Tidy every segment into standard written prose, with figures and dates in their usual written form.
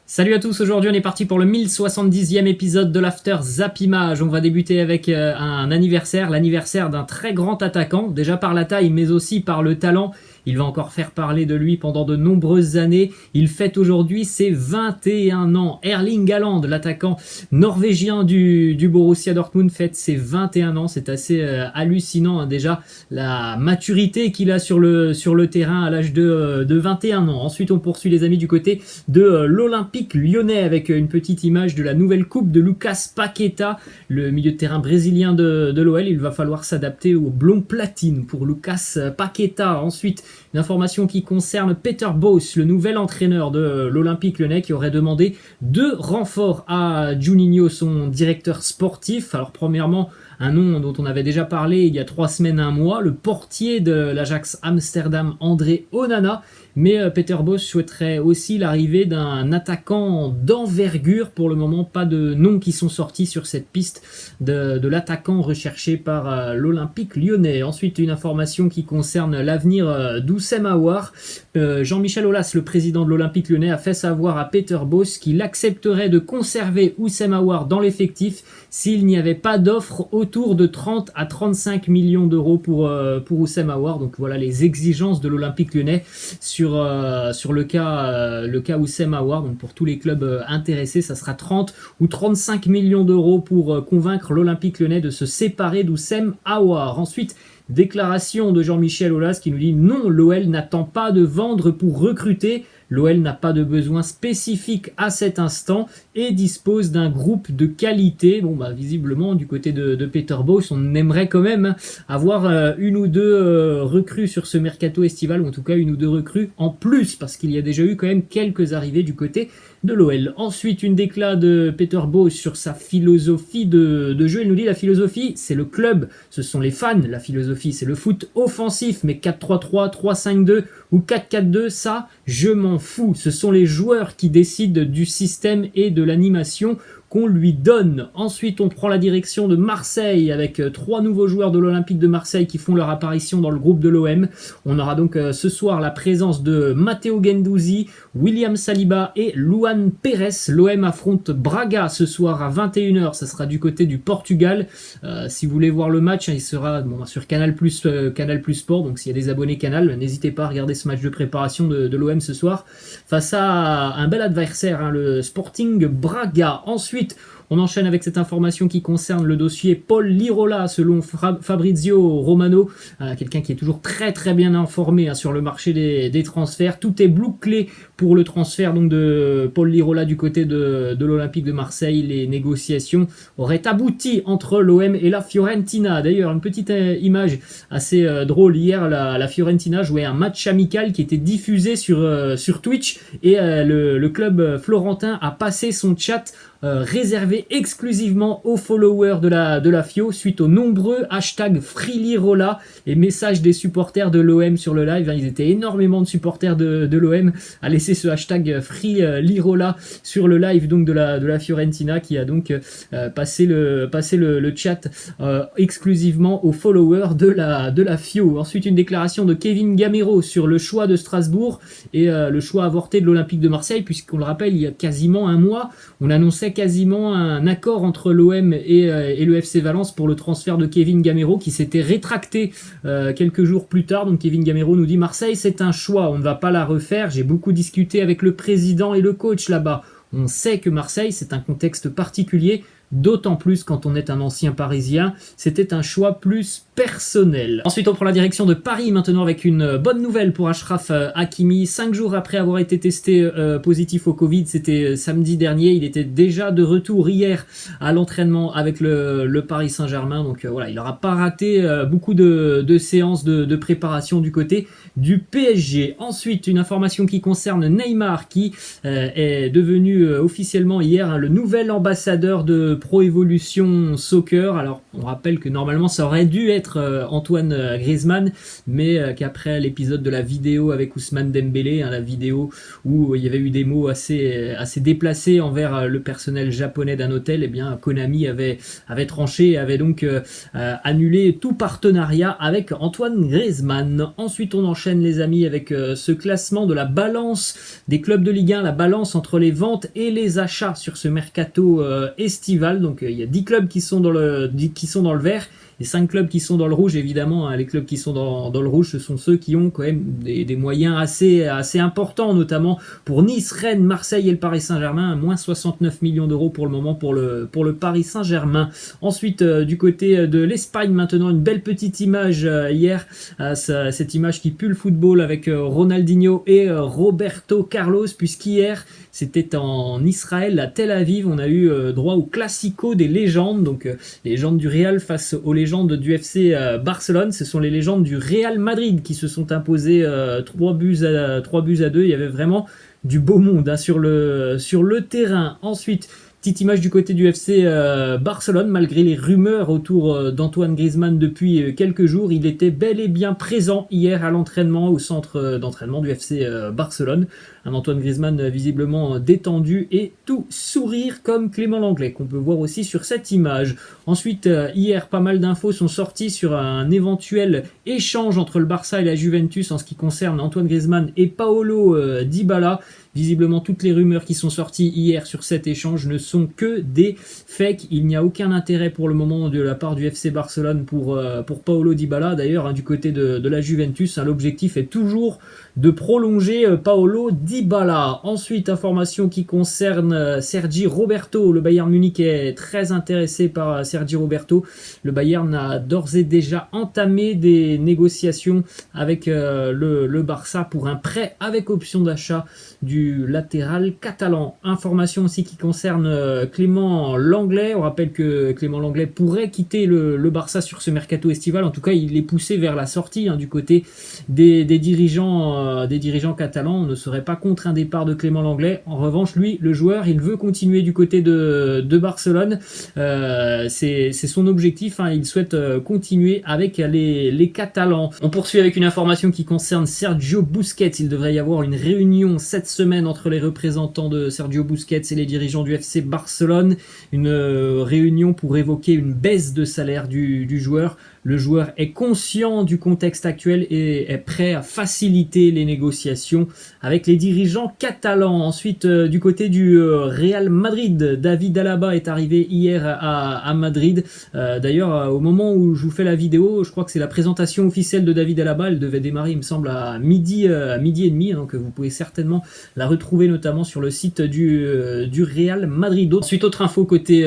Salut à tous, aujourd'hui on est parti pour le 1070e épisode de l'After Zapimage. On va débuter avec un anniversaire, l'anniversaire d'un très grand attaquant, déjà par la taille mais aussi par le talent. Il va encore faire parler de lui pendant de nombreuses années. Il fête aujourd'hui ses 21 ans. Erling Haaland, l'attaquant norvégien du Borussia Dortmund, fête ses 21 ans. C'est assez hallucinant hein, déjà la maturité qu'il a sur le terrain à l'âge de 21 ans. Ensuite on poursuit les amis du côté de l'Olympique lyonnais avec une petite image de la nouvelle coupe de Lucas Paqueta, le milieu de terrain brésilien de l'OL. Il va falloir s'adapter au blond platine pour Lucas Paqueta. Ensuite, une information qui concerne Peter Bosz, le nouvel entraîneur de l'Olympique lyonnais, qui aurait demandé 2 renforts à Juninho, son directeur sportif. Alors premièrement, un nom dont on avait déjà parlé il y a 3 semaines, un mois, le portier de l'Ajax Amsterdam, André Onana. Mais Peter Bosz souhaiterait aussi l'arrivée d'un attaquant d'envergure. Pour le moment, pas de noms qui sont sortis sur cette piste de l'attaquant recherché par l'Olympique lyonnais. Ensuite, une information qui concerne l'avenir d'Oussem Aouar. Jean-Michel Aulas, le président de l'Olympique lyonnais, a fait savoir à Peter Bosz qu'il accepterait de conserver Oussem Aouar dans l'effectif s'il n'y avait pas d'offre autour de 30 à 35 millions d'euros pour Oussem Aouar. Donc voilà les exigences de l'Olympique lyonnais sur le cas Oussem Aouar. Donc pour tous les clubs intéressés, ça sera 30 ou 35 millions d'euros pour convaincre l'Olympique lyonnais de se séparer d'Oussem Aouar. Ensuite, déclaration de Jean-Michel Aulas qui nous dit non, l'OL n'attend pas de vendre pour recruter. L'OL n'a pas de besoin spécifique à cet instant et dispose d'un groupe de qualité. Bon, bah, visiblement, du côté de Peter Bosz, on aimerait quand même avoir une ou deux recrues sur ce mercato estival, ou en tout cas une ou deux recrues en plus, parce qu'il y a déjà eu quand même quelques arrivées du côté de l'OL. Ensuite, une décla de Peter Bosz sur sa philosophie de jeu. Il nous dit la philosophie, c'est le club, ce sont les fans. La philosophie, c'est le foot offensif, mais 4-3-3, 3-5-2 ou 4-4-2, ça, je m'en fous. Ce sont les joueurs qui décident du système et de l'animation qu'on lui donne. Ensuite, on prend la direction de Marseille avec 3 nouveaux joueurs de l'Olympique de Marseille qui font leur apparition dans le groupe de l'OM. On aura donc ce soir la présence de Matteo Guendouzi, William Saliba et Luan Pérez. L'OM affronte Braga ce soir à 21 h. Ça sera du côté du Portugal. Si vous voulez voir le match, il sera sur Canal+, Canal+ Sport. Donc s'il y a des abonnés Canal, n'hésitez pas à regarder ce match de préparation de l'OM ce soir face à un bel adversaire, hein, le Sporting Braga. Ensuite, on enchaîne avec cette information qui concerne le dossier Paul Lirola, selon Fabrizio Romano, quelqu'un qui est toujours très très bien informé hein, sur le marché des transferts. Tout est bouclé pour le transfert donc, de Paul Lirola du côté de l'Olympique de Marseille. Les négociations auraient abouti entre l'OM et la Fiorentina. D'ailleurs, une petite image assez drôle. Hier, la Fiorentina jouait un match amical qui était diffusé sur Twitch et le club florentin a passé son chat réservé exclusivement aux followers de la FIO suite aux nombreux hashtags FreeLirola et messages des supporters de l'OM sur le live. Ils étaient énormément de supporters de l'OM à laisser ce hashtag FreeLirola sur le live donc de la Fiorentina qui a donc passé le chat exclusivement aux followers de la FIO. Ensuite, une déclaration de Kevin Gamero sur le choix de Strasbourg et le choix avorté de l'Olympique de Marseille, puisqu'on le rappelle, il y a quasiment un mois, on annonçait quasiment un accord entre l'OM et le FC Valence pour le transfert de Kevin Gamero qui s'était rétracté quelques jours plus tard. Donc Kevin Gamero nous dit Marseille c'est un choix, on ne va pas la refaire, j'ai beaucoup discuté avec le président et le coach là-bas. On sait que Marseille c'est un contexte particulier, d'autant plus quand on est un ancien parisien, c'était un choix plus personnel. Ensuite on prend la direction de Paris maintenant avec une bonne nouvelle pour Achraf Hakimi. 5 jours après avoir été testé positif au Covid, c'était samedi dernier, il était déjà de retour hier à l'entraînement avec le Paris Saint-Germain. Donc voilà, il n'aura pas raté beaucoup de séances de préparation du côté du PSG. Ensuite, une information qui concerne Neymar qui est devenu officiellement hier le nouvel ambassadeur de Pro Evolution Soccer. Alors on rappelle que normalement ça aurait dû être Antoine Griezmann, mais qu'après l'épisode de la vidéo avec Ousmane Dembélé, la vidéo où il y avait eu des mots assez déplacés envers le personnel japonais d'un hôtel, et bien Konami avait tranché et avait donc annulé tout partenariat avec Antoine Griezmann. Ensuite on enchaîne les amis avec ce classement de la balance des clubs de Ligue 1, la balance entre les ventes et les achats sur ce mercato estival. Donc il y a 10 clubs qui sont dans le vert et 5 clubs qui sont dans le rouge. Évidemment, les clubs qui sont dans le rouge, ce sont ceux qui ont quand même des moyens assez importants, notamment pour Nice, Rennes, Marseille et le Paris Saint-Germain. Moins 69 millions d'euros pour le moment pour le Paris Saint-Germain. Ensuite, du côté de l'Espagne, maintenant une belle petite image hier, cette image qui pue le football avec Ronaldinho et Roberto Carlos, puisqu'hier c'était en Israël, à Tel Aviv, on a eu droit au classico des légendes, donc les légendes du Real face aux légendes du FC Barcelone. Ce sont les légendes du Real Madrid qui se sont imposées 3 buts à 2. Il y avait vraiment du beau monde sur le terrain. Ensuite, petite image du côté du FC Barcelone, malgré les rumeurs autour d'Antoine Griezmann depuis quelques jours, il était bel et bien présent hier à l'entraînement, au centre d'entraînement du FC Barcelone. Un Antoine Griezmann visiblement détendu et tout sourire comme Clément Lenglet, qu'on peut voir aussi sur cette image. Ensuite, hier, pas mal d'infos sont sorties sur un éventuel échange entre le Barça et la Juventus en ce qui concerne Antoine Griezmann et Paolo Dybala. Visiblement, toutes les rumeurs qui sont sorties hier sur cet échange ne sont que des fakes. Il n'y a aucun intérêt pour le moment de la part du FC Barcelone pour Paolo Dybala. D'ailleurs, du côté de la Juventus, l'objectif est toujours de prolonger Paolo Dybala. Ensuite, information qui concerne Sergi Roberto. Le Bayern Munich est très intéressé par Sergi Roberto. Le Bayern a d'ores et déjà entamé des négociations avec le Barça pour un prêt avec option d'achat du latéral catalan. Information aussi qui concerne Clément Lenglet. On rappelle que Clément Lenglet pourrait quitter le Barça sur ce mercato estival. En tout cas, il est poussé vers la sortie du côté des dirigeants catalans. On ne serait pas contre un départ de Clément Lenglet. En revanche, lui, le joueur, il veut continuer du côté de Barcelone. C'est son objectif. Il souhaite continuer avec les Catalans. On poursuit avec une information qui concerne Sergio Busquets. Il devrait y avoir une réunion cette semaine entre les représentants de Sergio Busquets et les dirigeants du FC Barcelone. Une réunion pour évoquer une baisse de salaire du joueur. Le joueur est conscient du contexte actuel et est prêt à faciliter les négociations avec les dirigeants catalans. Ensuite, du côté du Real Madrid, David Alaba est arrivé hier à Madrid. D'ailleurs, au moment où je vous fais la vidéo, je crois que c'est la présentation officielle de David Alaba. Elle devait démarrer, il me semble, à midi et demi. Donc vous pouvez certainement la retrouver notamment sur le site du Real Madrid. Ensuite, autre info côté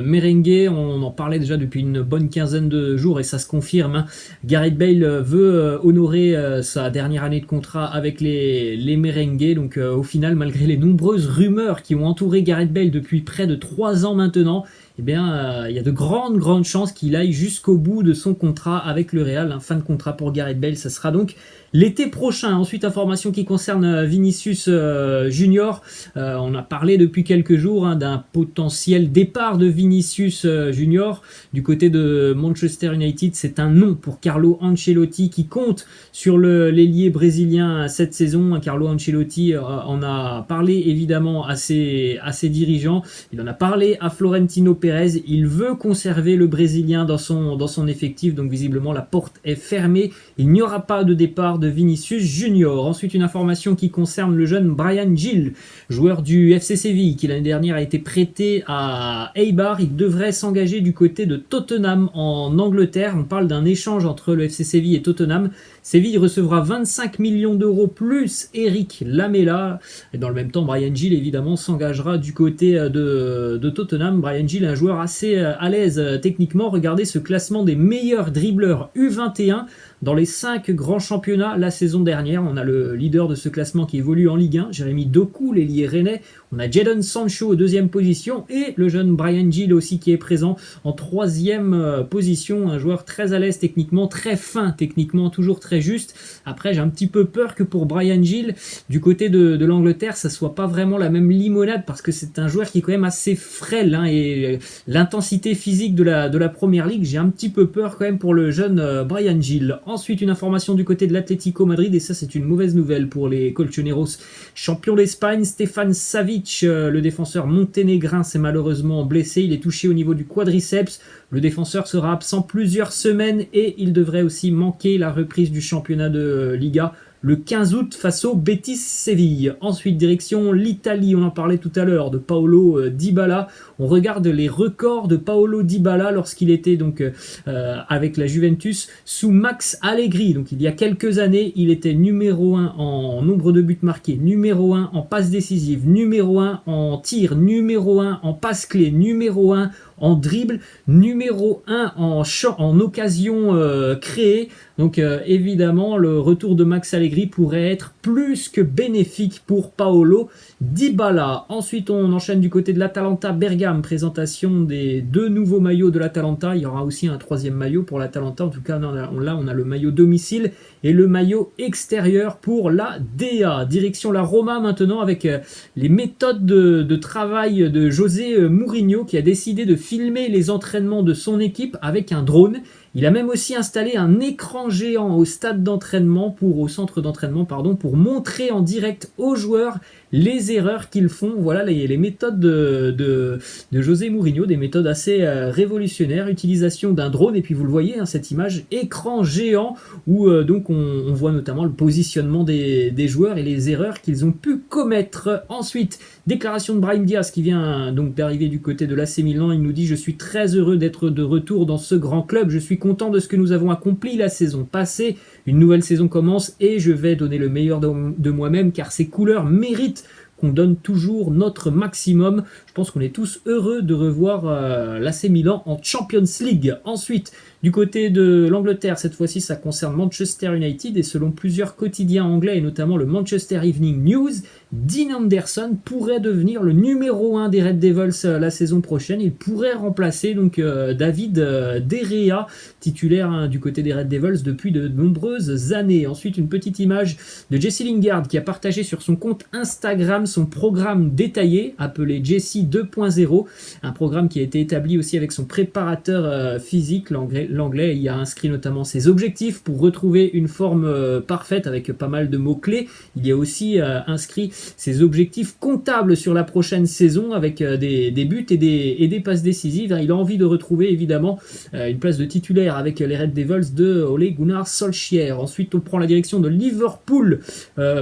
merengue, on en parlait déjà depuis une bonne quinzaine de jours et ça se confirme. Gareth Bale veut honorer sa dernière année de contrat avec les merengues. Donc au final, malgré les nombreuses rumeurs qui ont entouré Gareth Bale depuis près de 3 ans maintenant, eh bien, il y a de grandes chances qu'il aille jusqu'au bout de son contrat avec le Real. Fin de contrat pour Gareth Bale, ça sera donc l'été prochain. Ensuite, information qui concerne Vinicius Junior. On a parlé depuis quelques jours d'un potentiel départ de Vinicius Junior. Du côté de Manchester United, c'est un non pour Carlo Ancelotti qui compte sur l'ailier brésilien cette saison. Carlo Ancelotti en a parlé évidemment à ses dirigeants. Il en a parlé à Florentino Pérez. Il veut conserver le Brésilien dans son effectif. Donc visiblement, la porte est fermée. Il n'y aura pas de départ de Vinicius Junior. Ensuite, une information qui concerne le jeune Bryan Gil, joueur du FC Séville, qui l'année dernière a été prêté à Eibar. Il devrait s'engager du côté de Tottenham en Angleterre. On parle d'un échange entre le FC Séville et Tottenham. Séville recevra 25 millions d'euros plus Eric Lamela. Et dans le même temps, Bryan Gil, évidemment, s'engagera du côté de Tottenham. Bryan Gil est un joueur assez à l'aise techniquement. Regardez ce classement des meilleurs dribbleurs U21 dans les 5 grands championnats la saison dernière. On a le leader de ce classement qui évolue en Ligue 1, Jérémy Doku, l'ailier rennais. On a Jadon Sancho aux 2e position et le jeune Bryan Gil aussi qui est présent en 3e position. Un joueur très à l'aise techniquement, très fin techniquement, toujours très juste. Après, j'ai un petit peu peur que pour Bryan Gil, du côté de l'Angleterre, ça soit pas vraiment la même limonade parce que c'est un joueur qui est quand même assez frêle hein, et l'intensité physique de la Première Ligue, j'ai un petit peu peur quand même pour le jeune Bryan Gil. Ensuite, une information du côté de l'Atlético Madrid et ça c'est une mauvaise nouvelle pour les Colchoneros. Champion d'Espagne, Stefan Savic, le défenseur monténégrin, s'est malheureusement blessé. Il est touché au niveau du quadriceps. Le défenseur sera absent plusieurs semaines et il devrait aussi manquer la reprise du championnat de Liga le 15 août face au Betis Séville. Ensuite, direction l'Italie, on en parlait tout à l'heure, de Paolo Dybala. On regarde les records de Paolo Dybala lorsqu'il était donc avec la Juventus sous Max Allegri. Donc il y a quelques années, il était numéro 1 en nombre de buts marqués, numéro 1 en passes décisives, numéro 1 en tir, numéro 1 en passes clés, numéro 1 en dribble, numéro 1 en occasion créée. Donc évidemment, le retour de Max Allegri pourrait être plus que bénéfique pour Paolo Dybala. Ensuite, on enchaîne du côté de l'Atalanta Bergame, présentation des 2 nouveaux maillots de l'Atalanta. Il y aura aussi un 3e maillot pour l'Atalanta. En tout cas, là, on a le maillot domicile et le maillot extérieur pour la DA. Direction la Roma maintenant avec les méthodes de travail de José Mourinho qui a décidé de filmer les entraînements de son équipe avec un drone. Il a même aussi installé un écran géant au centre d'entraînement pour montrer en direct aux joueurs les erreurs qu'ils font. Voilà les méthodes de José Mourinho, des méthodes assez révolutionnaires, utilisation d'un drone, et puis vous le voyez, hein, cette image, écran géant, où donc on voit notamment le positionnement des joueurs et les erreurs qu'ils ont pu commettre. Ensuite, déclaration de Brahim Diaz qui vient donc d'arriver du côté de l'AC Milan. Il nous dit: je suis très heureux d'être de retour dans ce grand club, je suis content de ce que nous avons accompli la saison passée, une nouvelle saison commence et je vais donner le meilleur de moi-même car ces couleurs méritent qu'on donne toujours notre maximum. Je pense qu'on est tous heureux de revoir l'AC Milan en Champions League. Ensuite, du côté de l'Angleterre, cette fois-ci, ça concerne Manchester United et selon plusieurs quotidiens anglais et notamment le Manchester Evening News, Dean Anderson pourrait devenir le numéro 1 des Red Devils la saison prochaine. Il pourrait remplacer donc David De Gea, titulaire hein, du côté des Red Devils depuis de nombreuses années. Ensuite, une petite image de Jesse Lingard qui a partagé sur son compte Instagram son programme détaillé appelé Jesse 2.0, un programme qui a été établi aussi avec son préparateur physique, l'anglais. Il a inscrit notamment ses objectifs pour retrouver une forme parfaite avec pas mal de mots-clés. Il y a aussi inscrit ses objectifs comptables sur la prochaine saison avec des buts et des passes décisives. Il a envie de retrouver évidemment une place de titulaire avec les Red Devils de Ole Gunnar Solskjaer. Ensuite, on prend la direction de Liverpool,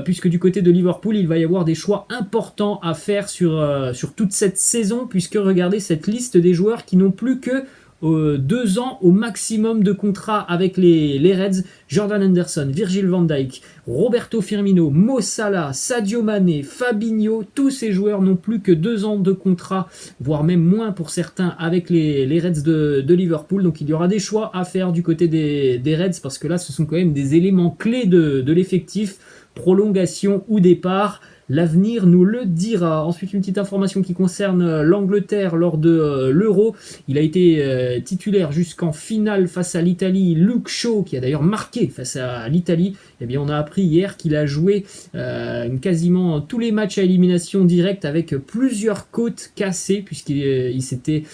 puisque du côté de Liverpool, il va y avoir des choix importants à faire sur toute cette saison, puisque regardez cette liste des joueurs qui n'ont plus que 2 ans au maximum de contrat avec les Reds. Jordan Henderson, Virgil van Dijk, Roberto Firmino, Mo Salah, Sadio Mané, Fabinho, tous ces joueurs n'ont plus que 2 ans de contrat, voire même moins pour certains avec les Reds de Liverpool. Donc il y aura des choix à faire du côté des Reds parce que là ce sont quand même des éléments clés de l'effectif, prolongation ou départ. L'avenir nous le dira. Ensuite, une petite information qui concerne l'Angleterre lors de l'Euro. Il a été titulaire jusqu'en finale face à l'Italie. Luke Shaw, qui a d'ailleurs marqué face à l'Italie. Eh bien, on a appris hier qu'il a joué quasiment tous les matchs à élimination directe avec plusieurs côtes cassées, puisqu'il s'était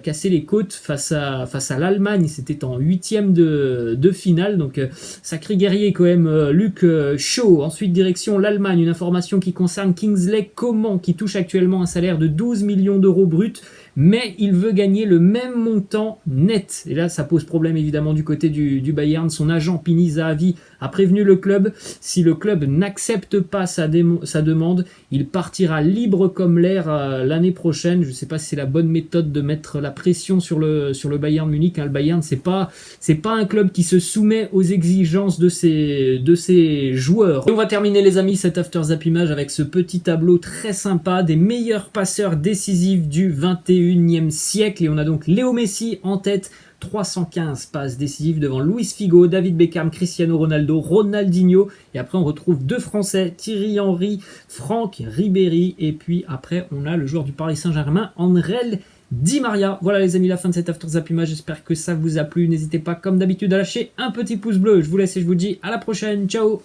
cassé les côtes face à l'Allemagne. C'était en 8e de finale. Donc, sacré guerrier quand même, Luke Shaw. Ensuite, direction l'Allemagne. Une information qui concerne Kingsley Coman, qui touche actuellement un salaire de 12 millions d'euros bruts, mais il veut gagner le même montant net. Et là, ça pose problème évidemment du côté du Bayern. Son agent Pini Zahavi a prévenu le club. Si le club n'accepte pas sa demande, il partira libre comme l'air l'année prochaine. Je ne sais pas si c'est la bonne méthode de mettre la pression sur le Bayern Munich. Le Bayern, c'est pas un club qui se soumet aux exigences de ses joueurs. Et on va terminer les amis cet After Zap Image avec ce petit tableau très sympa des meilleurs passeurs décisifs du 21e siècle. Et on a donc Léo Messi en tête, 315 passes décisives devant Luis Figo, David Beckham, Cristiano Ronaldo, Ronaldinho. Et après, on retrouve deux Français, Thierry Henry, Franck Ribéry. Et puis après, on a le joueur du Paris Saint-Germain, André Di Maria. Voilà les amis, la fin de cet After Zapima. J'espère que ça vous a plu. N'hésitez pas, comme d'habitude, à lâcher un petit pouce bleu. Je vous laisse et je vous dis à la prochaine. Ciao!